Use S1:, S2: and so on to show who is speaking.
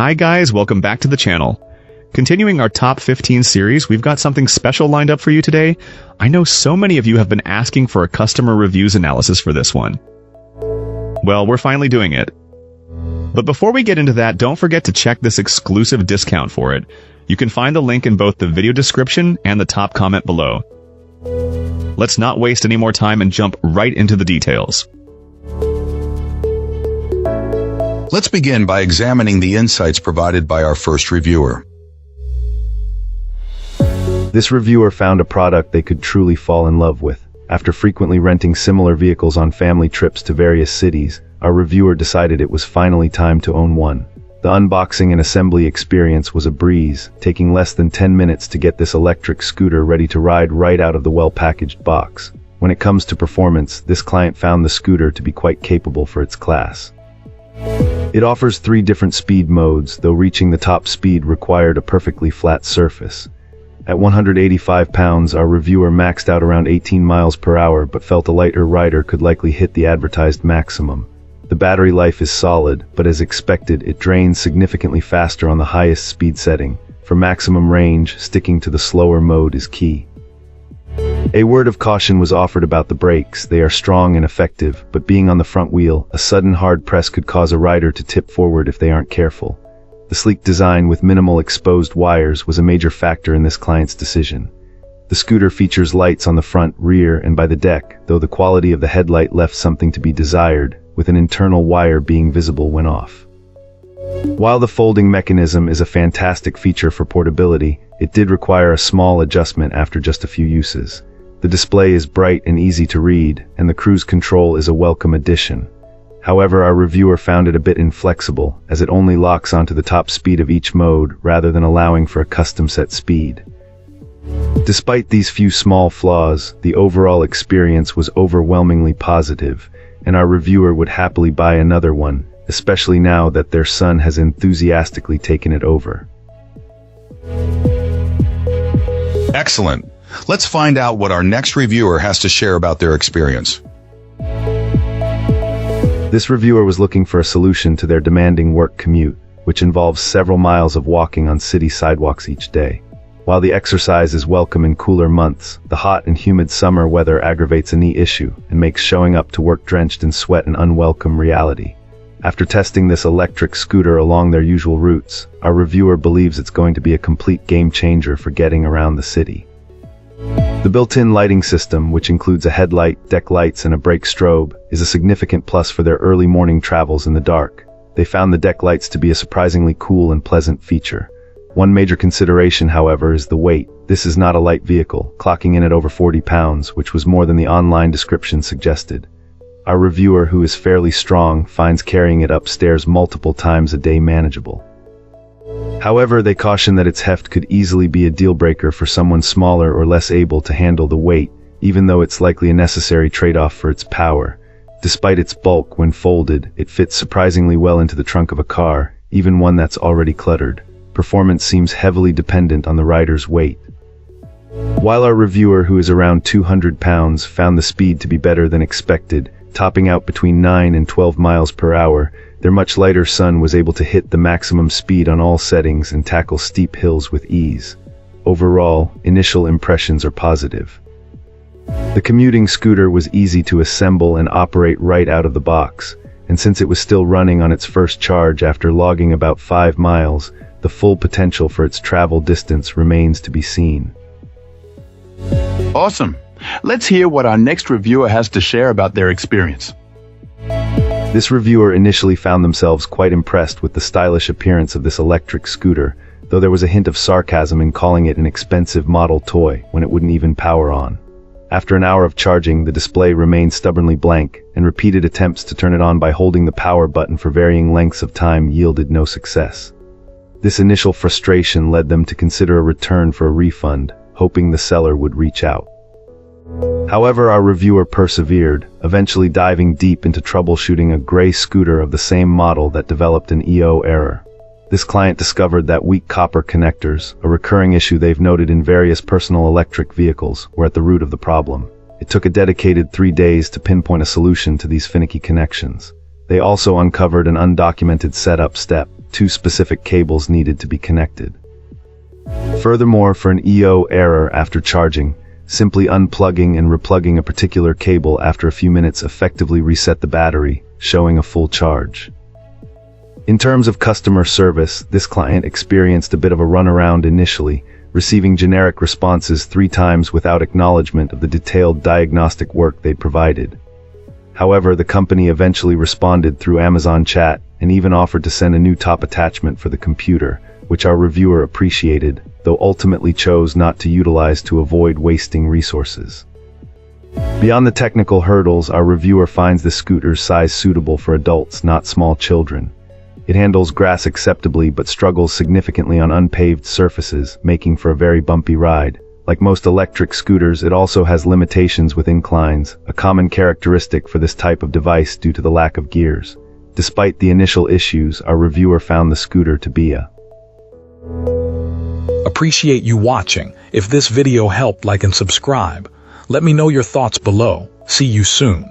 S1: Hi guys, welcome back to the channel. Continuing our top 15 series, we've got something special lined up for you today. I know so many of you have been asking for a customer reviews analysis for this one. Well, we're finally doing it. But before we get into that, don't forget to check this exclusive discount for it. You can find the link in both the video description and the top comment below. Let's not waste any more time and jump right into the details.
S2: Let's begin by examining the insights provided by our first reviewer.
S3: This reviewer found a product they could truly fall in love with. After frequently renting similar vehicles on family trips to various cities, our reviewer decided it was finally time to own one. The unboxing and assembly experience was a breeze, taking less than 10 minutes to get this electric scooter ready to ride right out of the well-packaged box. When it comes to performance, this client found the scooter to be quite capable for its class. It offers 3 different speed modes, though reaching the top speed required a perfectly flat surface. At 185 pounds, our reviewer maxed out around 18 miles per hour, but felt a lighter rider could likely hit the advertised maximum. The battery life is solid, but as expected, it drains significantly faster on the highest speed setting. For maximum range, sticking to the slower mode is key. A word of caution was offered about the brakes. They are strong and effective, but being on the front wheel, a sudden hard press could cause a rider to tip forward if they aren't careful. The sleek design with minimal exposed wires was a major factor in this client's decision. The scooter features lights on the front, rear, and by the deck, though the quality of the headlight left something to be desired, with an internal wire being visible when off. While the folding mechanism is a fantastic feature for portability, it did require a small adjustment after just a few uses. The display is bright and easy to read, and the cruise control is a welcome addition. However, our reviewer found it a bit inflexible, as it only locks onto the top speed of each mode rather than allowing for a custom set speed. Despite these few small flaws, the overall experience was overwhelmingly positive, and our reviewer would happily buy another one, especially now that their son has enthusiastically taken it over.
S2: Excellent. Let's find out what our next reviewer has to share about their experience.
S3: This reviewer was looking for a solution to their demanding work commute, which involves several miles of walking on city sidewalks each day. While the exercise is welcome in cooler months, the hot and humid summer weather aggravates a knee issue and makes showing up to work drenched in sweat an unwelcome reality. After testing this electric scooter along their usual routes, our reviewer believes it's going to be a complete game changer for getting around the city. The built-in lighting system, which includes a headlight, deck lights, and a brake strobe, is a significant plus for their early morning travels in the dark. They found the deck lights to be a surprisingly cool and pleasant feature. One major consideration, however, is the weight. This is not a light vehicle, clocking in at over 40 pounds, which was more than the online description suggested. Our reviewer, who is fairly strong, finds carrying it upstairs multiple times a day manageable. However, they caution that its heft could easily be a deal-breaker for someone smaller or less able to handle the weight, even though it's likely a necessary trade-off for its power. Despite its bulk, when folded, it fits surprisingly well into the trunk of a car, even one that's already cluttered. Performance seems heavily dependent on the rider's weight. While our reviewer, who is around 200 pounds, found the speed to be better than expected, topping out between 9 and 12 miles per hour, their much lighter son was able to hit the maximum speed on all settings and tackle steep hills with ease. Overall, initial impressions are positive. The commuting scooter was easy to assemble and operate right out of the box, and since it was still running on its first charge after logging about 5 miles, the full potential for its travel distance remains to be seen.
S4: Awesome. Let's hear what our next reviewer has to share about their experience.
S3: This reviewer initially found themselves quite impressed with the stylish appearance of this electric scooter, though there was a hint of sarcasm in calling it an expensive model toy when it wouldn't even power on. After an hour of charging, the display remained stubbornly blank, and repeated attempts to turn it on by holding the power button for varying lengths of time yielded no success. This initial frustration led them to consider a return for a refund, hoping the seller would reach out. However, our reviewer persevered, eventually diving deep into troubleshooting a gray scooter of the same model that developed an EO error. This client discovered that weak copper connectors, a recurring issue they've noted in various personal electric vehicles, were at the root of the problem. It took a dedicated 3 days to pinpoint a solution to these finicky connections. They also uncovered an undocumented setup step, 2 specific cables needed to be connected. Furthermore, for an EO error after charging, simply unplugging and replugging a particular cable after a few minutes effectively reset the battery, showing a full charge. In terms of customer service, this client experienced a bit of a runaround initially, receiving generic responses 3 times without acknowledgement of the detailed diagnostic work they'd provided. However, the company eventually responded through Amazon chat and even offered to send a new top attachment for the computer, which our reviewer appreciated, though ultimately chose not to utilize to avoid wasting resources. Beyond the technical hurdles, our reviewer finds the scooter's size suitable for adults, not small children. It handles grass acceptably but struggles significantly on unpaved surfaces, making for a very bumpy ride. Like most electric scooters, it also has limitations with inclines, a common characteristic for this type of device due to the lack of gears. Despite the initial issues, our reviewer found the scooter to be
S5: Appreciate you watching. If this video helped, like and subscribe. Let me know your thoughts below. See you soon.